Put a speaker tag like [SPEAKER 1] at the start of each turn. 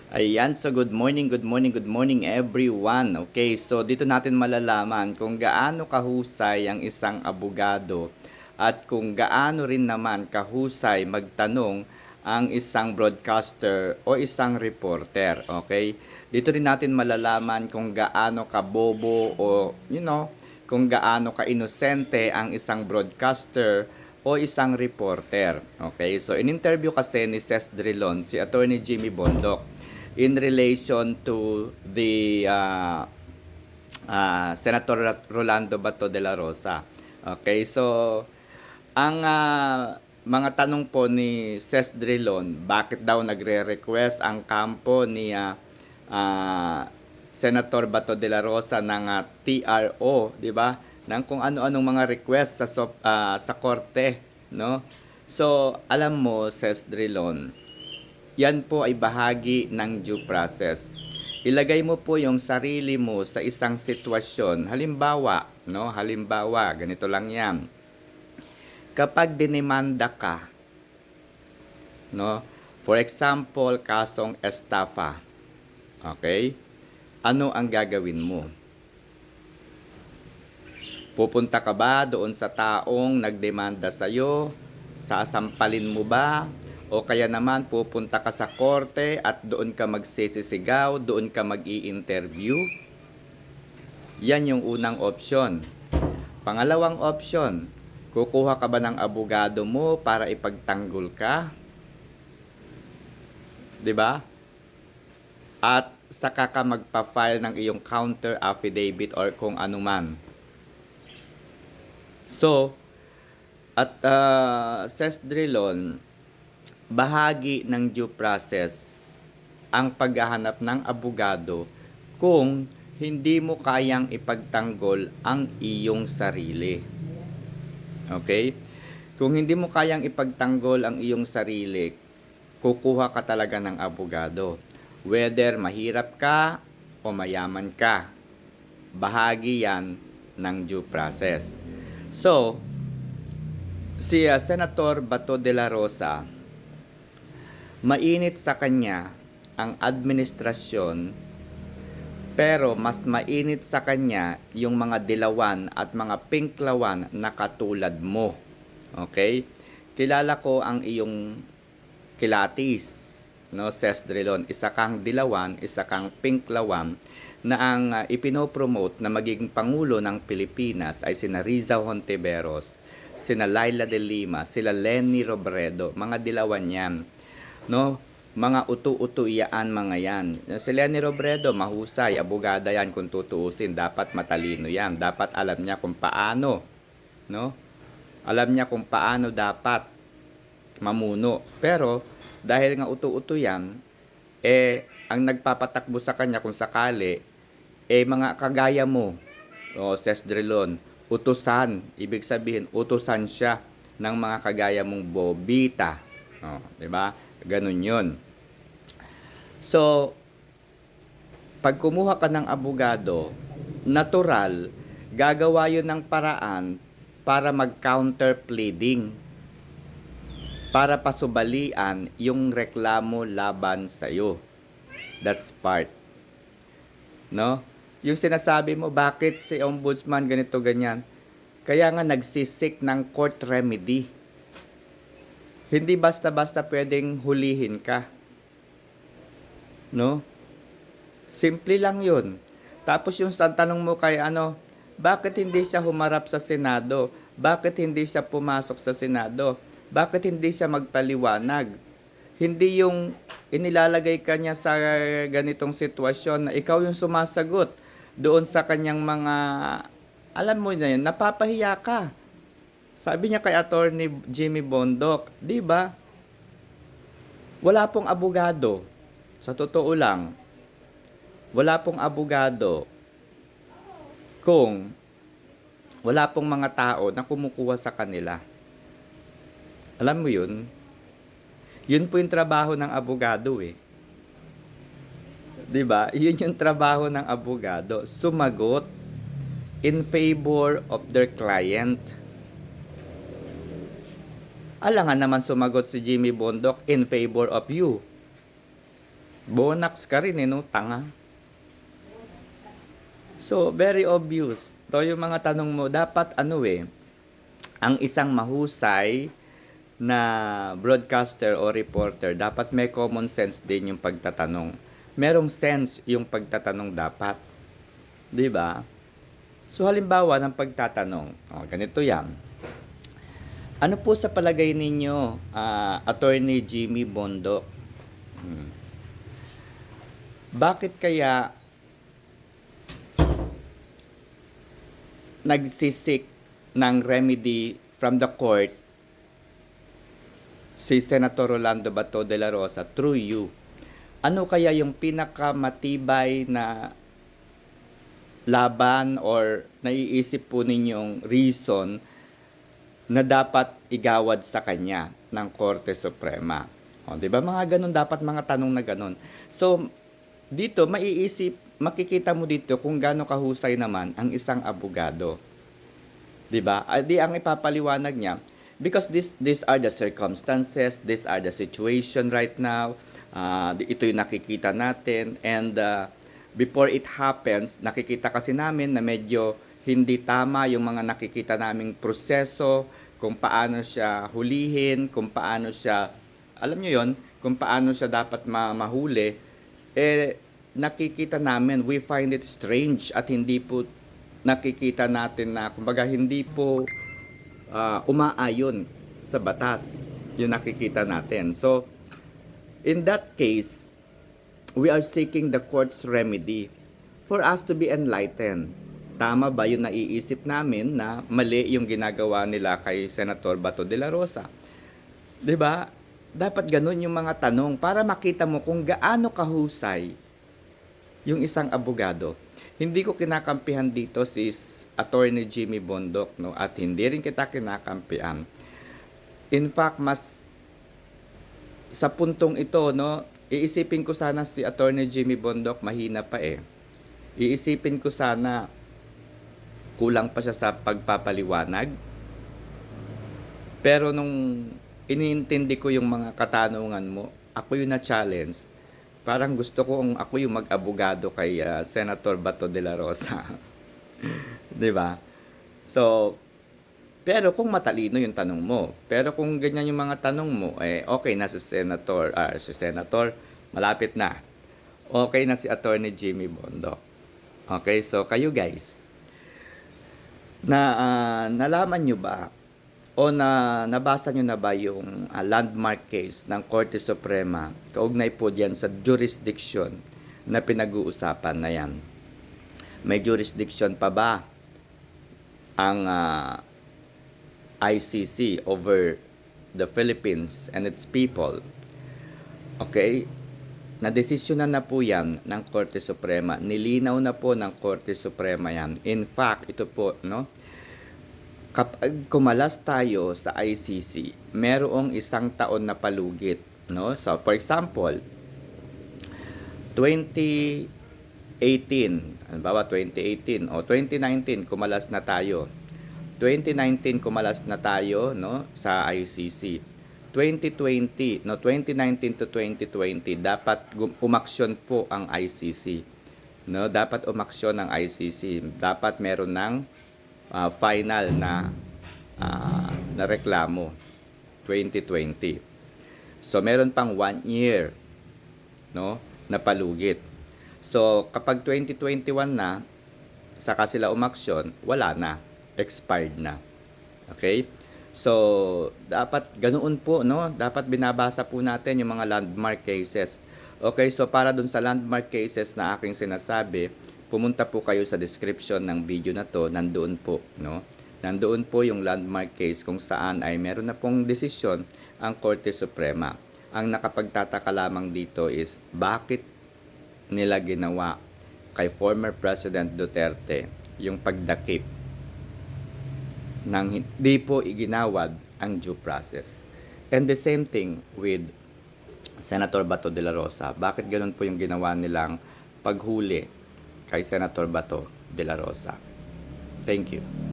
[SPEAKER 1] Ayan, so good morning, good morning, good morning everyone. Okay, so dito natin malalaman kung gaano kahusay ang isang abogado at kung gaano rin naman kahusay magtanong ang isang broadcaster o isang reporter. Okay, dito rin natin malalaman kung gaano kabobo o kung gaano ka-inosente ang isang broadcaster o isang reporter. Okay, so in-interview kasi ni Ces Drilon si Attorney Jimmy Bondok in relation to the Senator Rolando Bato de la Rosa. Okay, so ang mga tanong po ni Ces Drilon, bakit daw nagre-request ang kampo ni Senator Bato de la Rosa ng TRO, di ba? Ng kung ano-anong mga request sa korte, no? So, alam mo, Ces Drilon, yan po ay bahagi ng due process. Ilagay mo po yung sarili mo sa isang sitwasyon. Halimbawa, no? Halimbawa, ganito lang 'yan. Kapag dinemanda ka, no? For example, kasong estafa. Okay? Ano ang gagawin mo? Pupunta ka ba doon sa taong nagdemanda sa iyo? Sasampalin mo ba? O kaya naman pupunta ka sa korte at doon ka magsisisigaw, doon ka mag-i-interview? Yan yung unang opsyon. Pangalawang opsyon, kukuha ka ba ng abogado mo para ipagtanggol ka? 'Di ba? At saka ka magpa-file ng iyong counter affidavit or kung anuman. So, at Ces Drilon, bahagi ng due process ang paghahanap ng abogado kung hindi mo kayang ipagtanggol ang iyong sarili. Okay? Kung hindi mo kayang ipagtanggol ang iyong sarili, kukuha ka talaga ng abogado. Whether mahirap ka o mayaman ka, bahagi yan ng due process. So, si Senator Bato de la Rosa, mainit sa kanya ang administrasyon, pero mas mainit sa kanya yung mga dilawan at mga pinklawan na katulad mo. Okay? Kilala ko ang iyong kilatis, no, Ces Drilon. Isa kang dilawan, isa kang pinklawan na ang ipinopromote na magiging Pangulo ng Pilipinas ay sina Riza Hontiveros, sina Laila de Lima, sila Leni Robredo, mga dilawan yan. No, mga utu-utu iyaan mga yan. Si Leni Robredo, mahusay, abogada yan kung tutuusin, dapat matalino yan, dapat alam niya kung paano, no? Alam niya kung paano dapat mamuno. Pero dahil nga utu-utu yan, ang nagpapatakbo sa kanya kung sakali, mga kagaya mo, Ces Drilon, utusan, ibig sabihin, utusan siya ng mga kagaya mong bobita. Di ba? Ganun yun. So, pag kumuha ka ng abogado, natural, gagawa yun ng paraan para mag-counter pleading, para pasubalian yung reklamo laban sa'yo. That's part. No? Yung sinasabi mo, bakit si ombudsman ganito ganyan? Kaya nga nagsisik ng court remedy. Hindi basta-basta pwedeng hulihin ka. No? Simple lang yun. Tapos yung tanong mo kay bakit hindi siya humarap sa Senado? Bakit hindi siya pumasok sa Senado? Bakit hindi siya magpaliwanag? Hindi yung inilalagay kanya sa ganitong sitwasyon na ikaw yung sumasagot doon sa kanyang mga, alam mo na yun, napapahiya ka. Sabi niya kay Attorney Jimmy Bondok, di ba? Wala pong abogado. Sa totoo lang, wala pong abogado kung wala pong mga tao na kumukuha sa kanila. Alam mo yun? Yun po yung trabaho ng abogado eh. 'Di ba? Yun yung trabaho ng abogado, sumagot in favor of their client. Alangan naman sumagot si Jimmy Bondok in favor of you. Bonax ka rin no, tanga. So, very obvious. To yung mga tanong mo, dapat ang isang mahusay na broadcaster o reporter, dapat may common sense din yung pagtatanong. Merong sense yung pagtatanong dapat. 'Di ba? So, halimbawa ng pagtatanong, ganito yan. Ano po sa palagay ninyo, Attorney Jimmy Bondoc? Bakit kaya nagsisik ng remedy from the court si Senator Rolando Bato de la Rosa through you? Ano kaya yung pinakamatibay na laban or naiisip po ninyong reason na dapat igawad sa kanya ng Korte Suprema? O, 'di ba mga ganun, dapat mga tanong na ganun. So, dito makikita mo dito kung gaano kahusay naman ang isang abogado. 'Di ba? Di ang ipapaliwanag niya, because these are the circumstances, these are the situation right now. Ito yung nakikita natin, and before it happens, nakikita kasi namin na medyo hindi tama yung mga nakikita naming proseso, kung paano siya hulihin, kung paano siya, alam nyo yon, kung paano siya dapat mahuli. Nakikita namin, we find it strange at hindi po nakikita natin na, kumbaga, hindi po umaayon sa batas yung nakikita natin. So, in that case, we are seeking the court's remedy for us to be enlightened. Tama ba yung naiisip namin na mali yung ginagawa nila kay Senator Bato de la Rosa? 'Di ba? Dapat ganun yung mga tanong para makita mo kung gaano kahusay yung isang abogado. Hindi ko kinakampihan dito si Attorney Jimmy Bondoc, no, at hindi rin kita kinakampihan. In fact, mas sa puntong ito, no, iisipin ko sana si Attorney Jimmy Bondoc mahina pa eh. Iisipin ko sana kulang pa siya sa pagpapaliwanag. Pero nung iniintindi ko yung mga katanungan mo, ako yung na-challenge. Parang gusto ko ako yung mag-abogado kay Senator Bato de la Rosa. 'Di ba? So, pero kung matalino yung tanong mo, pero kung ganyan yung mga tanong mo, okay na si Senator, malapit na. Okay na si Attorney Jimmy Bondoc. Okay, so kayo guys, nalaman nyo ba o nabasa nyo na ba yung landmark case ng Korte Suprema kaugnay po diyan sa jurisdiction na pinag-uusapan na yan? May jurisdiction pa ba ang ICC over the Philippines and its people? Okay, nadesisyonan na po yan ng Korte Suprema. Nilinaw na po ng Korte Suprema yan. In fact, ito po, no? Kapag kumalas tayo sa ICC, merong 1 taon na palugit, no? So, for example, 2018, halimbawa 2018 o 2019 kumalas na tayo. 2019 kumalas na tayo, no, sa ICC. 2020, no, 2019 to 2020 dapat umaksyon po ang ICC. No, dapat umaksyon ang ICC. Dapat meron ng final na reklamo 2020. So meron pang 1 year, no, na palugit. So kapag 2021 na saka sila umaksyon, wala na, expired na. Okay? So dapat ganoon po, no? Dapat binabasa po natin yung mga landmark cases. Okay, so para dun sa landmark cases na aking sinasabi, pumunta po kayo sa description ng video na to, nandoon po, no? Nandoon po yung landmark case kung saan ay meron na pong desisyon ang Korte Suprema. Ang nakapagtataka lamang dito is bakit nila ginawa kay former President Duterte yung pagdakip nang hindi po iginawad ang due process. And the same thing with Senator Bato de la Rosa. Bakit ganun po yung ginawa nilang paghuli kay Senator Bato de la Rosa? Thank you.